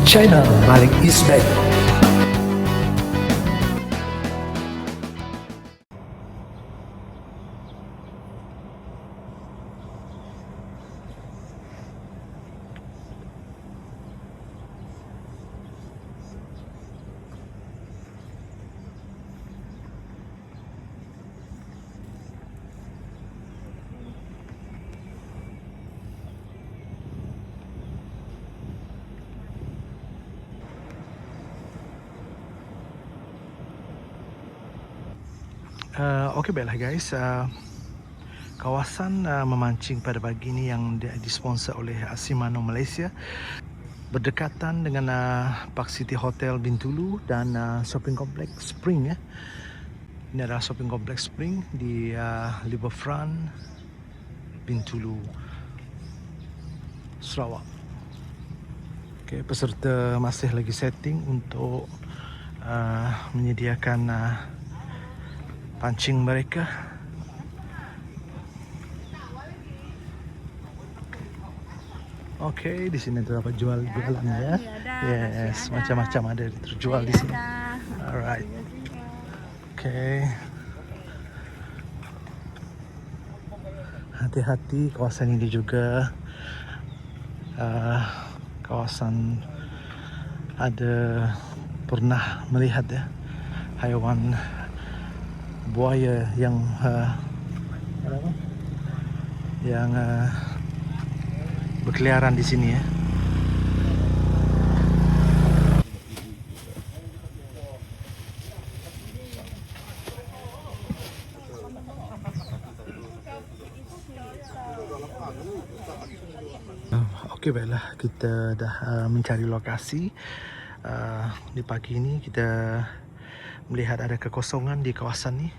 channel Malik Isbek. Okey, baiklah guys, kawasan memancing pada pagi ini yang disponsor oleh Shimano Malaysia berdekatan dengan Park City Hotel Bintulu dan shopping complex Spring ya. Ini adalah shopping complex Spring di Riverfront Bintulu, Sarawak. Okey, peserta masih lagi setting untuk menyediakan pancing mereka. Okey, di sini terdapat jualan ya. Yes, macam-macam ada terjual di sini. Alright. Okey. Hati-hati, kawasan ini juga kawasan ada pernah melihat ya haiwan buaya yang berkeliaran di sini ya. Okey, baiklah, kita dah mencari lokasi. Di pagi ini kita melihat ada kekosongan di kawasan ni.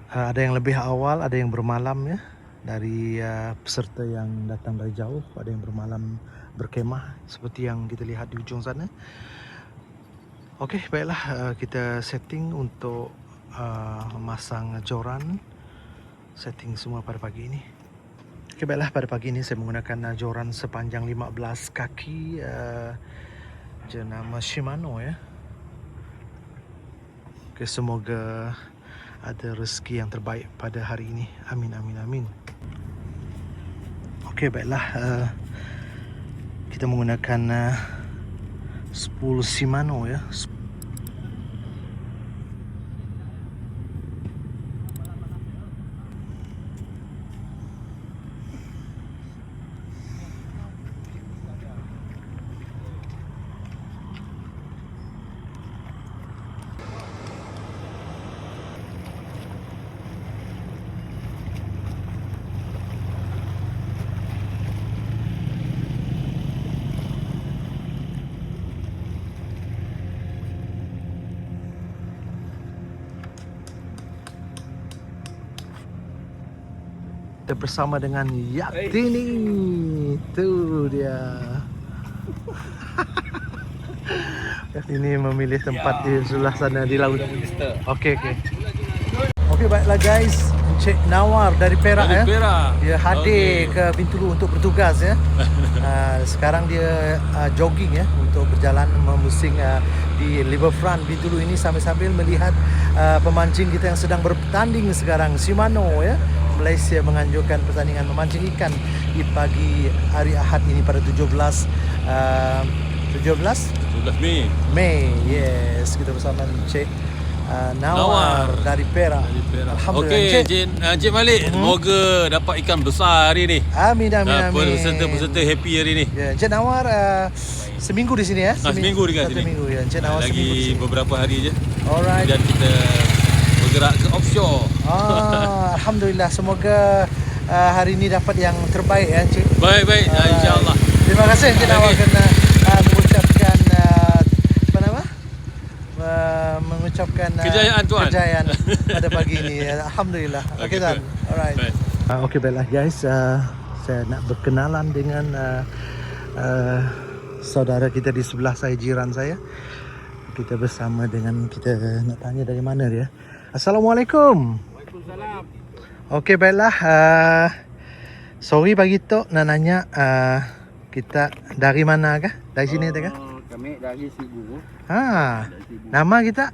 Ada yang lebih awal, ada yang bermalam ya. Dari peserta yang datang dari jauh, ada yang bermalam berkemah seperti yang kita lihat di ujung sana. Okey, baiklah, kita setting untuk memasang joran. Setting semua pada pagi ini. Okey, baiklah, pada pagi ini saya menggunakan joran sepanjang 15 kaki jenama Shimano ya. Okay, semoga ada rezeki yang terbaik pada hari ini. Amin, amin, amin. Okey, baiklah, kita menggunakan spool Shimano ya. Kita bersama dengan Yaktini. Tu dia. Yaktini memilih tempat di sebelah sana di laut. Okey. Okey, baiklah guys. Encik Nawar dari Perak ya. Dia hadir ke Bintulu untuk bertugas ya. Sekarang dia jogging ya untuk berjalan memusing di Riverfront Bintulu ini sambil-sambil melihat pemancing kita yang sedang bertanding sekarang. Shimano ya. Malaysia menganjurkan pertandingan memancing ikan di pagi hari Ahad ini pada 17 Mei. Yes, kita bersama Encik Nawar dari Perak. Alhamdulillah. Okey, Encik Malik, semoga dapat ikan besar hari ni. Amin. Peserta happy hari ni. Ya, Encik Nawar seminggu di sini ya. Seminggu dekat sini. Seminggu ya. Encik Nawar lagi beberapa hari je. Alright. Dan kita bergerak ke offshore. Alhamdulillah, semoga hari ini dapat yang terbaik ya, Encik. Baik, insya-Allah. Terima kasih Encik Nawar kerana mengucapkan mengucapkan kejayaan tuan. Kejayaan pada pagi ini. Alhamdulillah. Okey tuan. Alright. Okey, baiklah guys, saya nak berkenalan dengan saudara kita di sebelah saya, jiran saya. Kita bersama dengan, kita nak tanya dari mana dia. Assalamualaikum. Waalaikumsalam. Okey, baiklah, Sorry pagi tu nak nanya kita dari mana kah? Dari sini tak kah? Kami dari Sibu. Ha. Dari Sibu. Nama kita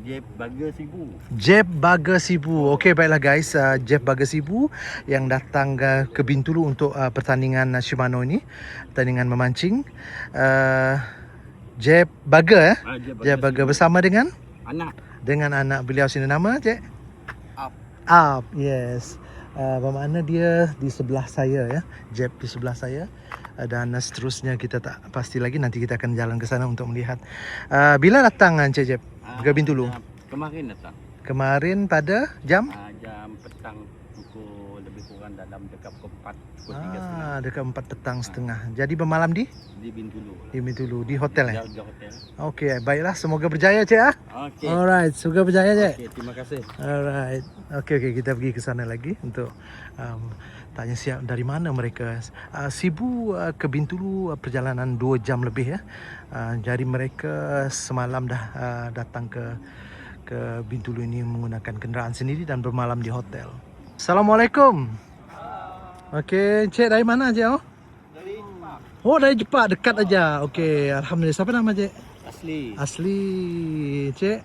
Jeff Burger Sibu. Jeff Burger Sibu. Okey, baiklah guys, Jeff Burger Sibu yang datang ke Bintulu untuk pertandingan Shimano ini, pertandingan memancing. Jeff Burger Jeff Burger bersama dengan anak beliau sini. Nama Cik? Up, yes. Bermakna dia di sebelah saya ya. Jeff di sebelah saya. Dan seterusnya kita tak pasti lagi, nanti kita akan jalan ke sana untuk melihat. Bila datang Encik Jeff ke Bintulu? Kemarin datang. Kemarin pada jam? Jam petang pukul lebih kurang dalam dekat pukul 4, pukul 3 dekat 4 petang setengah. Jadi bermalam di Bintulu. Di Bintulu, di hotel Di hotel. Okey, baiklah, semoga berjaya Cik ah. Okey. Alright, semoga berjaya Cik. Okey, terima kasih. Alright. Okey, kita pergi ke sana lagi untuk tanya siap dari mana mereka. Sibu ke Bintulu perjalanan 2 jam lebih ya. Jadi mereka semalam dah datang ke Bintulu ini menggunakan kenderaan sendiri dan bermalam di hotel. Assalamualaikum. Okey, Cik dari mana Cik? Dari Jepang. Oh, dari Jepang, dekat aja. Okey, alhamdulillah. Siapa nama Cik? Asli. Cik?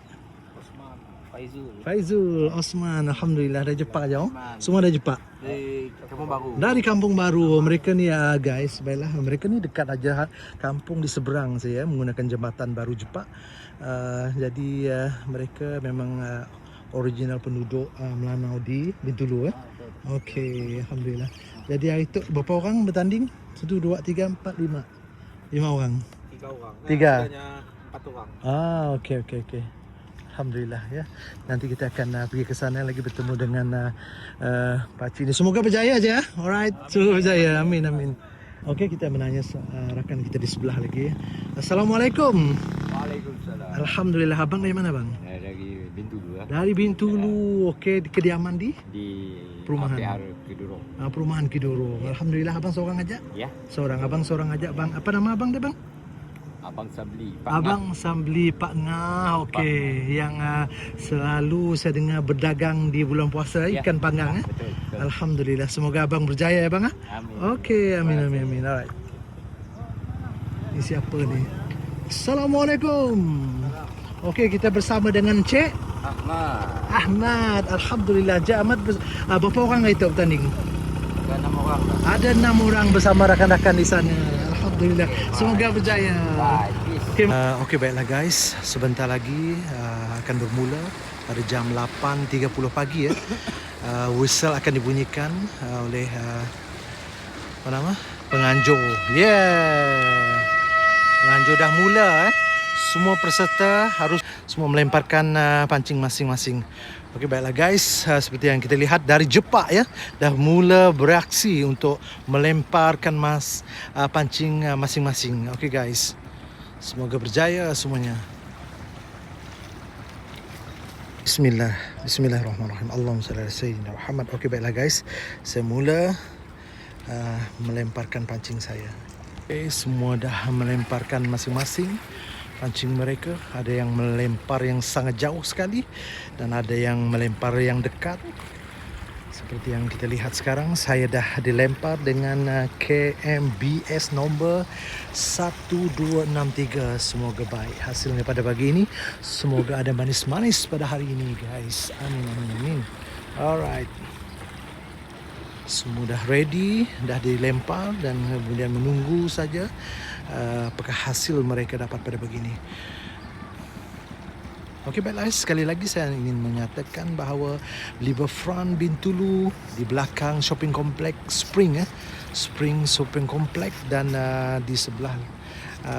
Faizul Osman, alhamdulillah dari Jepang aja. Semua dari Jepang. Dari Kampung Baru. Dari Kampung Baru. Mereka ni guys, baiklah, mereka ni dekat aja kampung di seberang saya menggunakan jambatan baru Jepang. Jadi mereka memang original penduduk Melanau di Bintulu Okey, alhamdulillah. Jadi hari tu berapa orang bertanding? 1 2 3 4 5. 5 orang. 3 orang. 3. 4 orang. Okey. Alhamdulillah ya. Nanti kita akan pergi ke sana lagi bertemu dengan pakcik ni. Semoga berjaya aja. Alright, semoga berjaya. Amin. Okey, kita menanya rakan kita di sebelah lagi. Assalamualaikum. Waalaikumsalam. Alhamdulillah. Abang dari mana bang? Dari Bintulu ya. Dari Bintulu. Okey, di kediaman di perumahan. APR Kidurong. Perumahan Kidurong. Alhamdulillah, abang seorang aja? Ya. Abang seorang aja bang. Apa nama abang dia bang? Abang Sabli. Abang Sabli Pak Ngah. Okey, yang selalu saya dengar berdagang di bulan puasa ikan panggang Betul. Alhamdulillah. Semoga abang berjaya ya bang. Amin. Okey, amin. Alright. Ini siapa ni? Assalamualaikum. Okey, kita bersama dengan Cik Ahmad. Alhamdulillah. Cik Ahmad berapa orang itu bertanding? Ada 6 orang. Ada 6 orang bersama rakan-rakan di sana. Alhamdulillah. Semoga berjaya. Okey, baiklah guys. Sebentar lagi akan bermula pada jam 8.30 pagi ya. Whistle akan dibunyikan oleh penganjur. Penganjur dah mula Semua peserta harus semua melemparkan pancing masing-masing. Okey, baiklah guys, seperti yang kita lihat dari Jepang ya, dah mula bereaksi untuk melemparkan pancing masing-masing. Okey guys, semoga berjaya semuanya. Bismillahirrahmanirrahim. Allahumma salli ala sayyidina Muhammad. Okey, baiklah guys, saya mula melemparkan pancing saya. Okey, semua dah melemparkan masing-masing pancing mereka. Ada yang melempar yang sangat jauh sekali dan ada yang melempar yang dekat. Seperti yang kita lihat sekarang, saya dah dilempar dengan KMBS nombor 1263. Semoga baik hasilnya pada pagi ini. Semoga ada manis-manis pada hari ini guys. Amin. Alright. Semua dah ready, dah dilempar dan kemudian menunggu saja apakah hasil mereka dapat pada begini. Okey, baiklah, sekali lagi saya ingin menyatakan bahawa Riverfront Bintulu di belakang shopping kompleks Spring Shopping Complex, dan di sebelah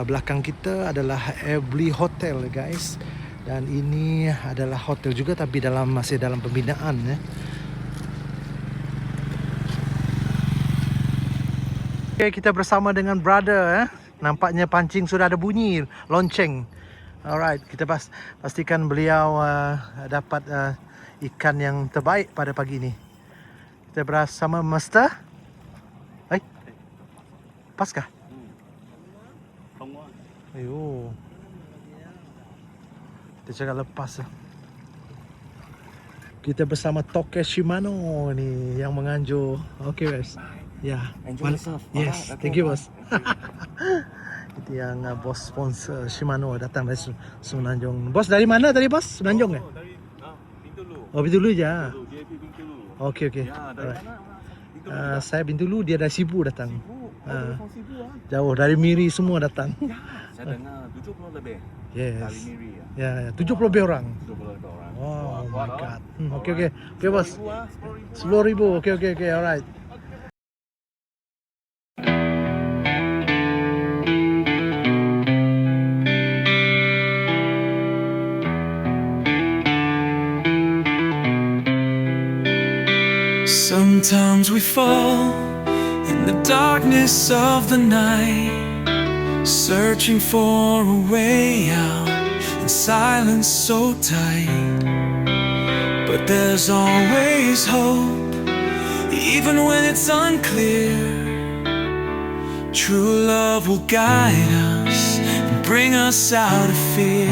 belakang kita adalah Everly Hotel guys, dan ini adalah hotel juga tapi masih dalam pembinaan ya. Okay, kita bersama dengan brother Nampaknya pancing sudah ada bunyi lonceng. Alright, kita pastikan beliau dapat ikan yang terbaik pada pagi ini. Kita bersama Master. Paskah? Ayo. Kita cakap lepas. Kita bersama Toke Shimano ni yang menganjur. Okey guys. Ya. Enjoy yourself. Yes, Alright, thank okay, you bye. bos. Itu yang bos sponsor Shimano datang dari Semenanjung. Bos dari mana tadi bos? Semenanjung ya? Dari Bintulu. Oh Bintulu je. JB Bintulu. Okey okey. Ya, dari Alright. mana? Saya Bintulu, dia dari Sibu datang. Dari Sibu ah. Jauh dari Miri semua datang. Saya dengar 70 lebih. Yes. Dari Miri ya. Ya, 70 lebih orang. 70 lebih orang. Oh my Kuat, god. ah. Okey okey. Okey bos. 10,000. 10,000 ah, 10,000. Okey okey okey. Alright. Sometimes we fall in the darkness of the night, searching for a way out in silence so tight. But there's always hope, even when it's unclear. True love will guide us and bring us out of fear.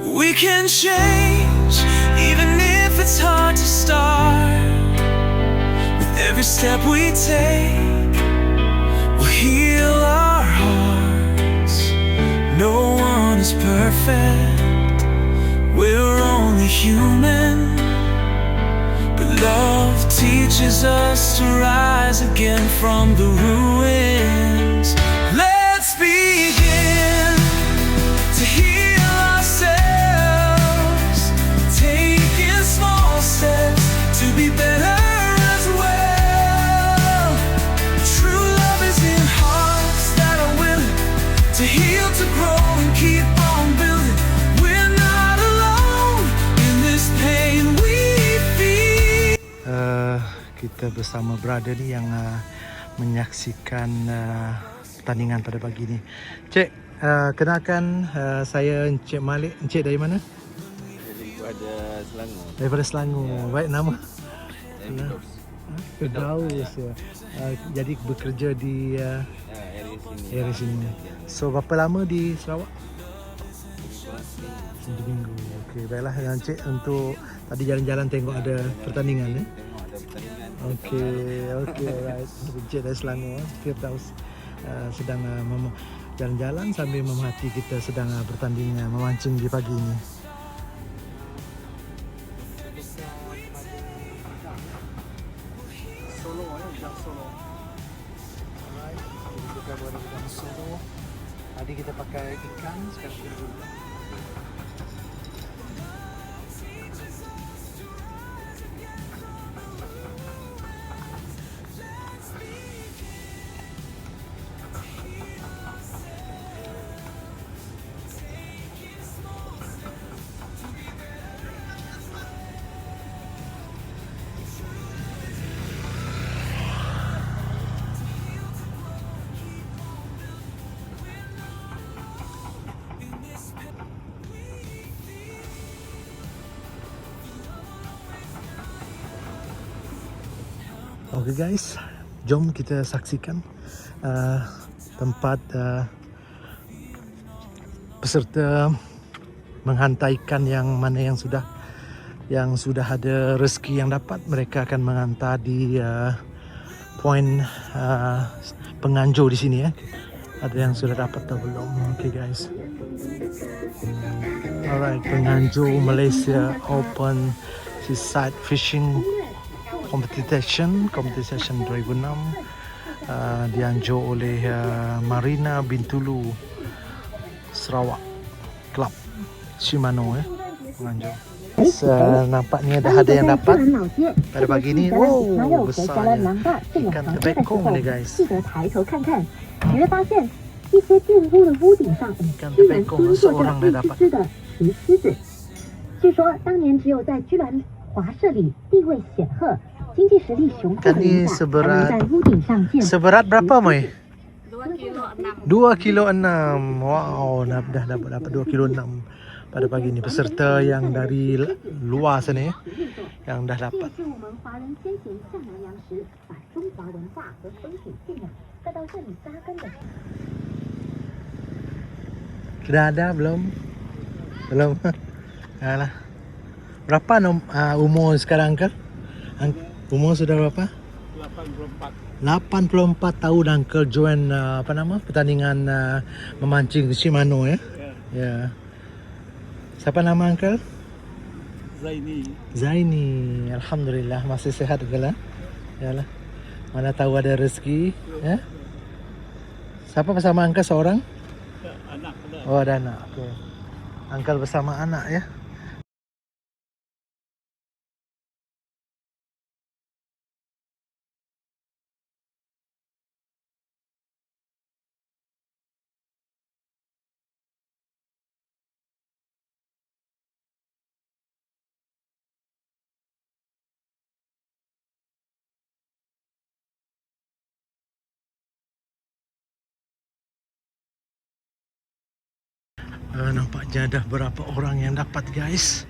We can change, even if it's hard to start. With every step we take, we'll heal our hearts. No one is perfect, we're only human. But love teaches us to rise again from the ruins. Let's begin to heal ourselves, taking small steps to be better as well. True love is in hearts that are willing to heal, to grow and keep on building. We're not alone in this pain we feel. Kita bersama brother ni yang menyaksikan pertandingan pada pagi ni. Cik, kenalkan saya Encik Malik. Encik dari mana? Daripada Selangor. Daripada Selangor. Baik, nama? Firdaus. Firdaus ya. Jadi bekerja di Area sini. area sini. So berapa lama di Sarawak? Satu minggu. Okey, baiklah Encik untuk tadi jalan-jalan tengok ada pertandingan ya. Tengok ada pertandingan. Okey, right. Encik dari Selangor, Firdaus sedang jalan-jalan sambil memerhati kita sedang bertanding memancing di pagi ini. Solo ya, Solo. Alright, kita buat udang Solo. Tadi kita pakai ikan, sekarang kita gula. Okey guys, jom kita saksikan tempat peserta menghantar ikan yang mana yang sudah ada rezeki yang dapat, mereka akan menghantar di poin penganjur di sini ya. Ada yang sudah dapat atau belum? Okey guys. Alright, penganjur Malaysia Open Seaside Fishing Competition 2006 dianjur oleh Marina Bintulu Sarawak Club Shimano penganjur. Nampaknya dah ada yang dapat pada pagi ni. Wow, besarnya ikan tebekong ni guys. Ikan tebekong seorang dah dapat. 据说当年只有在居兰华社里地位显赫、经济实力雄厚的人下，才能在屋顶上见。 Seberat berapa Moy? 2 kilo 6. Wow, dah dapat 2 kilo 6 pada pagi ni. Peserta yang dari luar sana ya, yang dah 这也 dapat. 是我们华人先贤向南洋时，把中华文化和风水信仰带到这里扎根的。 Sudah ada belum? Belum. Alah. Berapa umur sekarang Uncle? Umur sudah berapa? 80. 84 tahun Uncle join pertandingan memancing Shimano ya. Ya. Siapa nama Uncle? Zaini. Alhamdulillah masih sehat Uncle. Yalah. Mana tahu ada rezeki ya. Siapa bersama Uncle seorang? Anak ada. Oh ada anak. Okay. Uncle bersama anak ya. Nampaknya ada berapa orang yang dapat guys.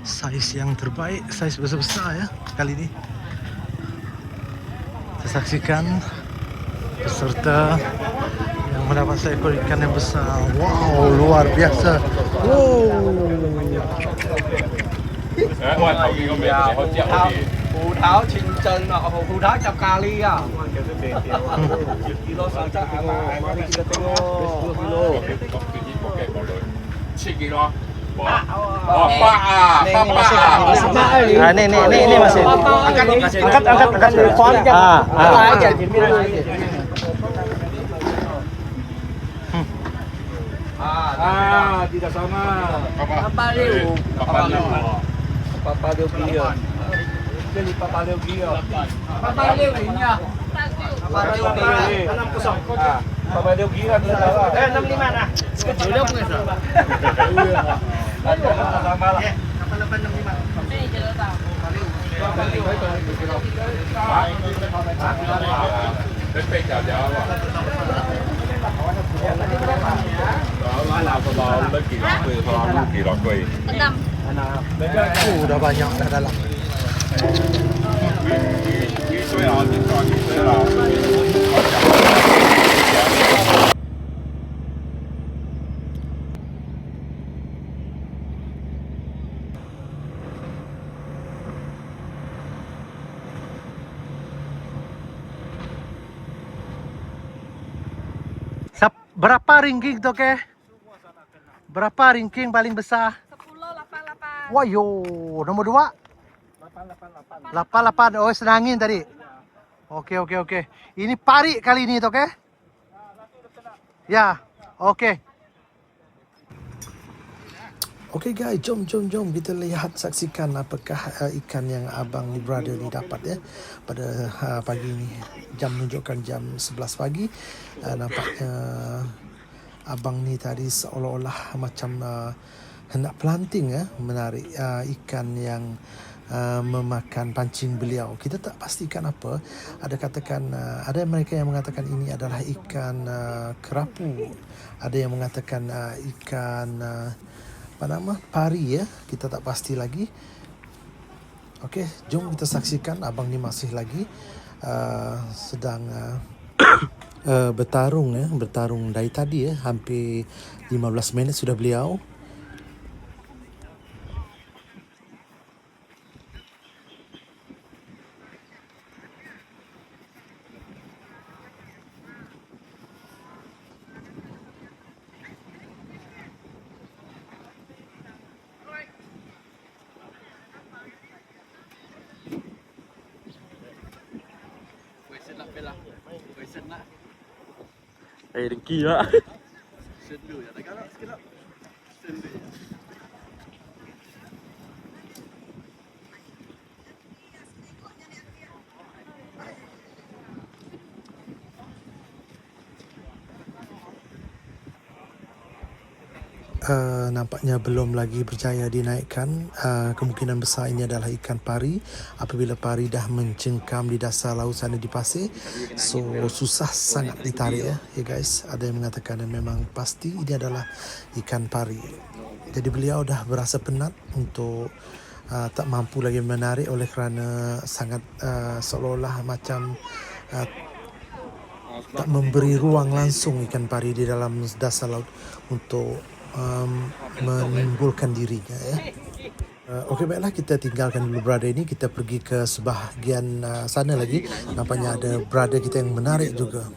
Saiz yang terbaik, saiz besar-besar ya kali ini. Saya saksikan peserta yang mendapat seekor ikan yang besar. Wow, luar biasa. Wow. 葡萄清蒸啊，葡萄夾咖喱啊。幾多手質啊？切幾多？8啊，8啊，ini masih. Angkat depan aja. Aja jempol aja. Tidak sama. Papaleo. Papaleo dia. Jadi papaleo dia. Papaleo ini ya. Papaleo dia. 6 Papaleo dia dia salah. 65 nah. Sudah punya sah. Ada sama lah. 8865. Ini kita tahu. Udah banyak dah dalam. Berapa ringking tu ke? Berapa ringking paling besar? 1088. Wah yo, nomor 2? 88. Oh, senangin tadi. Okey. Ini pari kali ini tu ke? Ya, okey. Okey guys, jom kita lihat saksikan apakah ikan yang abang ni brother ni dapat ya pada pagi ni. Jam menunjukkan jam 11 pagi. Nampaknya abang ni tadi seolah-olah macam hendak planting ya, menarik ikan yang memakan pancing beliau. Kita tak pastikan apa. Ada mereka yang mengatakan ini adalah ikan kerapu. Ada yang mengatakan ikan pari ya. Kita tak pasti lagi. Okey, jom kita saksikan abang ni masih lagi sedang bertarung dari tadi ya. Hampir 15 minit sudah beliau. Dengki lah. Nampaknya belum lagi berjaya dinaikkan. Kemungkinan besar ini adalah ikan pari. Apabila pari dah mencengkam di dasar laut sana di pasir, so susah sangat ditarik ya guys. Ada yang mengatakan memang pasti ini adalah ikan pari. Jadi beliau dah berasa penat untuk tak mampu lagi menarik oleh kerana sangat seolah-olah macam tak memberi ruang langsung ikan pari di dalam dasar laut untuk menimbulkan dirinya ya. Okey, baiklah, kita tinggalkan dulu brother ini. Kita pergi ke sebahagian sana lagi. Nampaknya ada brother kita yang menarik juga.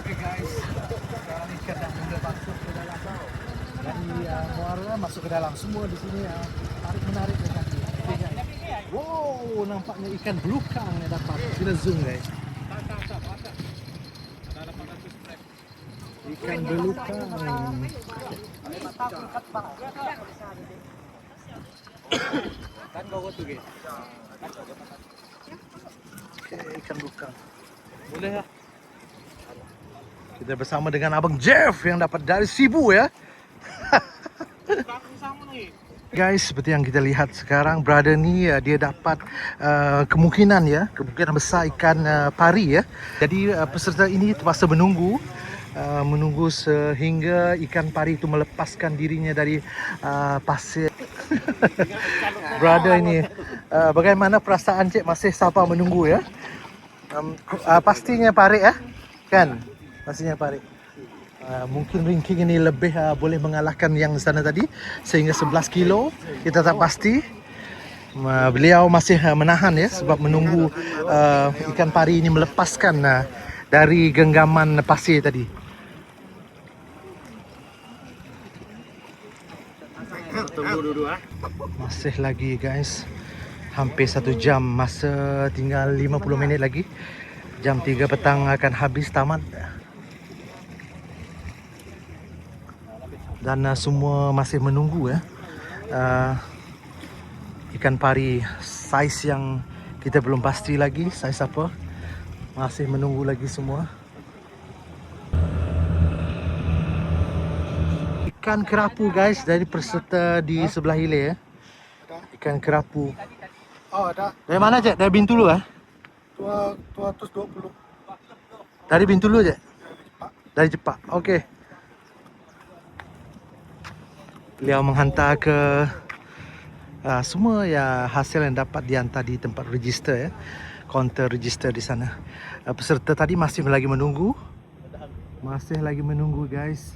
Okey guys, sekarang ikan dah mula masuk ke dalam dari muara masuk ke dalam. Semua di sini tarik menarik dengan kaki. Okay, guys. Wow, nampaknya ikan belukang yang dapat. Kita zoom guys. Ikan belukang. Okay, ikan belukang. Boleh lah. Kita bersama dengan Abang Jeff yang dapat dari Sibu ya. Guys, seperti yang kita lihat sekarang, brother ni dia dapat kemungkinan besar ikan pari ya. Jadi peserta ini terpaksa menunggu sehingga ikan pari itu melepaskan dirinya dari pasir. Brother ini, bagaimana perasaan cik masih sabar menunggu ya? Pastinya pari ya, kan? Pastinya pari. Mungkin ranking ini lebih boleh mengalahkan yang sana tadi sehingga 11 kilo. Kita tak pasti. Beliau masih menahan ya sebab menunggu ikan pari ini melepaskan dari genggaman pasir tadi. Tunggu dulu Masih lagi guys. Hampir 1 jam, masa tinggal 50 minit lagi. Jam 3 petang akan habis tamat. Dan semua masih menunggu ya. Ikan pari saiz yang kita belum pasti lagi saiz apa. Masih menunggu lagi semua. Ikan kerapu guys dari peserta di sebelah hilir ya. Ikan kerapu. Oh, ada. Dari mana cik? Dari Bintulu 220. Dari Bintulu cik? Dari Jepak. Okey. Beliau menghantar ke semua hasil yang dapat dihantar di tempat register ya. Kaunter register di sana. Peserta tadi masih lagi menunggu. Masih lagi menunggu guys.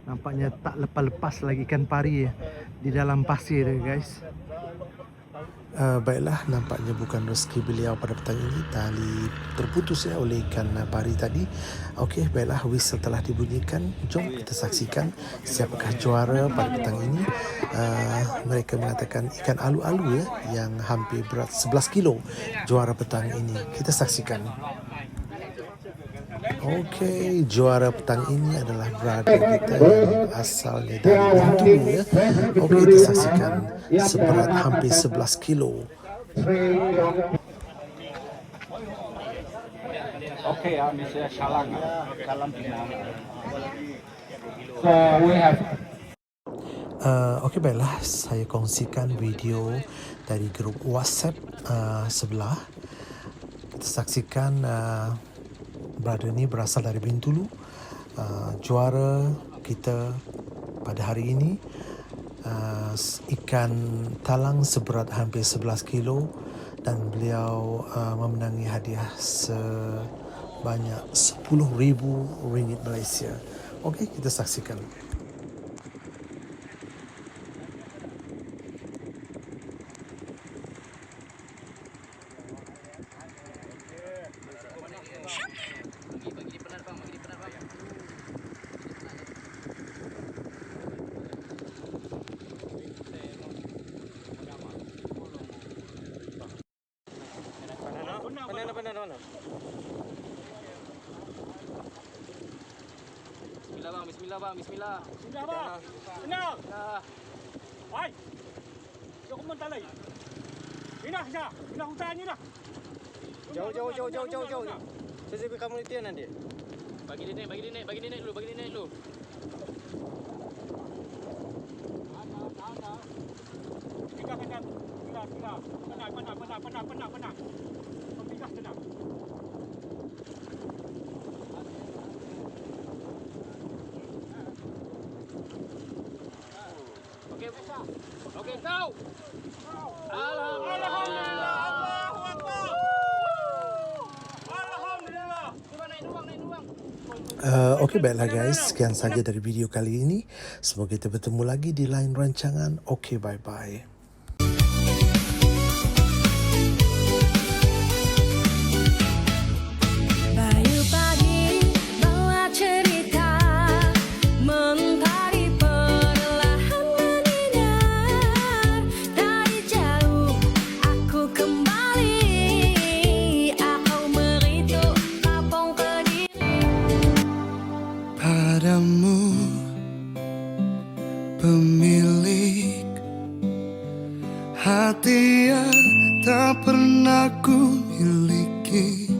Nampaknya tak lepas-lepas lagi ikan pari di dalam pasir guys. Baiklah, nampaknya bukan rezeki beliau pada petang ini. Tali terputus ya oleh ikan pari tadi. Okey, baiklah, whistle telah dibunyikan. Jom kita saksikan siapakah juara pada petang ini. Mereka mengatakan ikan alu-alu ya, yang hampir berat 11 kilo juara petang ini. Kita saksikan. Okey, juara petang ini adalah brother kita yang asalnya dari Bintulu ya. Okey, kita saksikan seberat hampir 11 kilo. Okey, misalnya shalang. So we have Okey, baiklah, saya kongsikan video dari grup WhatsApp sebelah. Kita saksikan brother ni berasal dari Bintulu. Juara kita pada hari ini ikan talang seberat hampir 11 kilo dan beliau memenangi hadiah sebanyak RM10,000 Malaysia. Okey, kita saksikan. Mana? Bismillah bang, bismillah. Senang. Hai. Jom mentalai. Ina hutan ni dah. Jauh. Saya kamu itu nanti. Bagi dia naik dulu. Ada. Tiga. Penang. Pemikas tenang. Okey, besar. Okey, kau. Alhamdulillah. Allahu Akbar. Alhamdulillah. Cuba naik nuang. Okey, baiklah guys. Sekian saja dari video kali ini. Semoga kita bertemu lagi di lain rancangan. Okey, bye-bye. Bayu pagi bawa cerita, mentari perlahan menyinar. Dari jauh aku kembali, aku merindu kampung Kediri. Padamu pemilik hati yang tak pernah ku miliki.